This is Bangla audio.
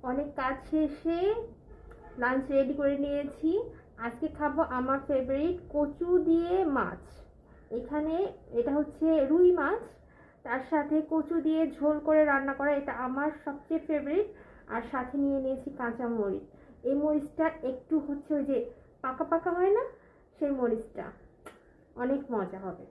অনেক কাজ শেষে লাঞ্চ রেডি করে নিয়েছি। আজকে খাবো আমার ফেভারিট কচু দিয়ে মাছ। এখানে এটা হচ্ছে রুই মাছ, তার সাথে কচু দিয়ে ঝোল করে রান্না করা, এটা আমার সবচেয়ে ফেভারিট। আর সাথে নিয়ে নিয়েছি কাঁচা মরিচ। এই মরিচটা একটু হচ্ছে ওই যে পাকা পাকা হয় না, সেই মরিচটা, অনেক মজা হবে।